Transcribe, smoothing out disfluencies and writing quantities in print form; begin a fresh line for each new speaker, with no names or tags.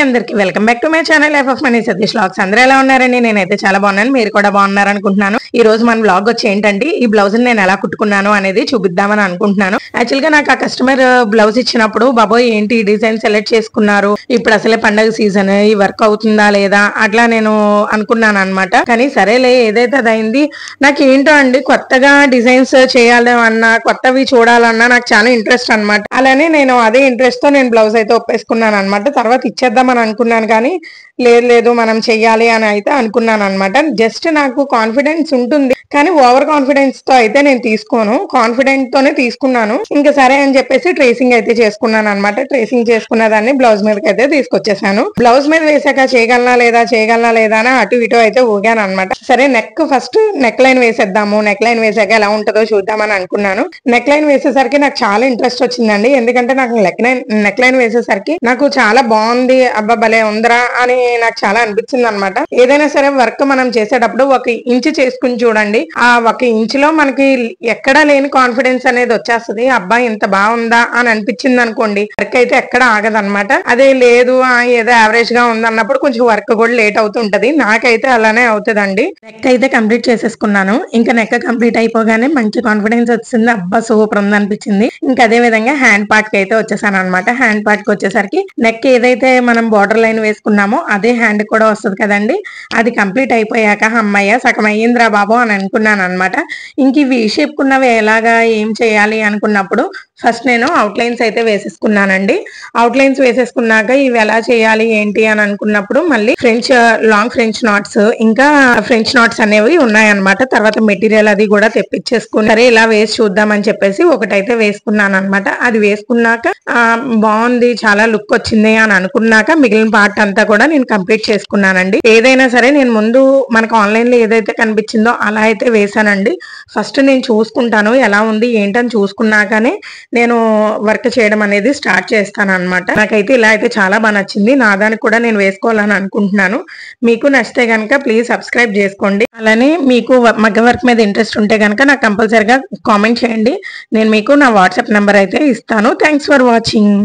అందరికి welcome back to my channel life of money Satish vlogs. అందరూ ఎలా ఉన్నారండి? నేనైతే చాలా బాగున్నాను, మీరు కూడా బాగున్నారు అనుకుంటున్నాను. ఈ రోజు మన వ్లాగ్ వచ్చి ఏంటంటే ఈ బ్లౌజ్ నేను ఎలా కుట్టుకున్నాను అనేది చూపిద్దామని అనుకుంటున్నాను. యాక్చువల్ గా నాకు ఆ కస్టమర్ బ్లౌజ్ ఇచ్చినప్పుడు బాబోయ్ ఏంటి డిజైన్ సెలెక్ట్ చేసుకున్నారు, ఇప్పుడు అసలే పండగ సీజన్, ఈ వర్క్ అవుతుందా లేదా అట్లా నేను అనుకున్నాను అనమాట. కానీ సరేలే ఏదైతే అదైంది. నాకు ఏంటో అండి కొత్తగా డిజైన్స్ చేయాలి అన్నా కొత్తవి చూడాలన్నా నాకు చాలా ఇంట్రెస్ట్ అనమాట. అలానే నేను అదే ఇంట్రెస్ట్ తో నేను బ్లౌజ్ అయితే ఒప్పేసుకున్నాను అనమాట. తర్వాత ఇచ్చేద్దామని అనుకున్నాను కానీ లేదు మనం చెయ్యాలి అని అయితే అనుకున్నాను అనమాట. జస్ట్ నాకు కాన్ఫిడెన్స్ ఉంటుంది కానీ ఓవర్ కాన్ఫిడెన్స్ తో అయితే నేను తీసుకోను, కాన్ఫిడెంట్ తోనే తీసుకున్నాను. ఇంకా సరే అని చెప్పేసి ట్రేసింగ్ అయితే చేసుకున్నాను అనమాట. ట్రేసింగ్ చేసుకున్న దాన్ని బ్లౌజ్ మీదకి అయితే తీసుకొచ్చేసాను. బ్లౌజ్ మీద వేసాక చేయగలనా లేదా అని అటు ఇటు అయితే ఊగాను అనమాట. సరే ఫస్ట్ నెక్ లైన్ వేసేద్దాము, నెక్ లైన్ వేసాక ఎలా ఉంటుందో చూద్దామని అనుకున్నాను. నెక్ లైన్ వేసేసరికి నాకు చాలా ఇంట్రెస్ట్ వచ్చిందండి. ఎందుకంటే నాకు నెక్ లైన్ వేసేసరికి నాకు చాలా బాగుంది, అబ్బా భలే ఉందరా అని నాకు చాలా అనిపించింది అనమాట. ఏదైనా సరే వర్క్ మనం చేసేటప్పుడు 1 ఇంచ్ చేసుకుని చూడండి, ఆ 1 ఇంచ్ లో మనకి ఎక్కడా లేని కాన్ఫిడెన్స్ అనేది వచ్చేస్తుంది. అబ్బా ఇంత బాగుందా అని అనిపించింది అనుకోండి, వర్క్ అయితే ఎక్కడ ఆగదనమాట. అదే లేదు ఏదో యావరేజ్ గా ఉంది అన్నప్పుడు కొంచెం వర్క్ కూడా లేట్ అవుతుంటది. నాకైతే అలానే అవుతుందండి. నెక్ అయితే కంప్లీట్ చేసేసుకున్నాను. ఇంకా నెక్ కంప్లీట్ అయిపోగానే మంచి కాన్ఫిడెన్స్ వచ్చింది, అబ్బా సూపర్ ఉంది అనిపించింది. ఇంకా అదే విధంగా హ్యాండ్ పార్ట్ కి అయితే వచ్చేసాను అనమాట. హ్యాండ్ పార్ట్ కి వచ్చేసరికి నెక్ ఏదైతే మనం బార్డర్ లైన్ వేసుకున్నామో అదే హ్యాండ్ కూడా వస్తుంది కదండి. అది కంప్లీట్ అయిపోయాక అమ్మయ్య సగం అయ్యింద్రా బాబు అని అనుకున్నాను అనమాట. ఇంక ఇవి షేప్ కున్నవి ఎలాగా ఏం చేయాలి అనుకున్నప్పుడు ఫస్ట్ నేను అవుట్ లైన్స్ అయితే వేసేసుకున్నానండి. అవుట్ లైన్స్ వేసేసుకున్నాక ఇవి ఎలా చేయాలి ఏంటి అని అనుకున్నప్పుడు మళ్ళీ లాంగ్ ఫ్రెంచ్ నాట్స్ ఇంకా ఫ్రెంచ్ నాట్స్ అనేవి ఉన్నాయన్నమాట. తర్వాత మెటీరియల్ అది కూడా తెప్పించేసుకుని సరే ఇలా వేసి చూద్దామని చెప్పేసి ఒకటైతే వేసుకున్నాను అనమాట. అది వేసుకున్నాక బాగుంది, చాలా లుక్ వచ్చింది అని అనుకున్నాక మిగిలిన పార్ట్ అంతా కూడా నేను కంప్లీట్ చేసుకున్నానండి. ఏదైనా సరే నేను ముందు మనకు ఆన్లైన్ లో ఏదైతే కనిపించిందో అలా అయితే వేసానండి. ఫస్ట్ నేను చూసుకుంటాను ఎలా ఉంది ఏంటని చూసుకున్నాకనే నేను వర్క్ చేయడం అనేది స్టార్ట్ చేస్తాను అనమాట. నాకైతే ఇలా అయితే చాలా బాగా నచ్చింది. నా దానికి కూడా నేను వేసుకోవాలని అనుకుంటున్నాను. మీకు నచ్చితే కనుక ప్లీజ్ సబ్స్క్రైబ్ చేసుకోండి. అలానే మీకు మగ్గ వర్క్ మీద ఇంట్రెస్ట్ ఉంటే కనుక నాకు కంపల్సరిగా కామెంట్ చేయండి. నేను మీకు నా వాట్సాప్ నెంబర్ అయితే ఇస్తాను. Thanks for watching.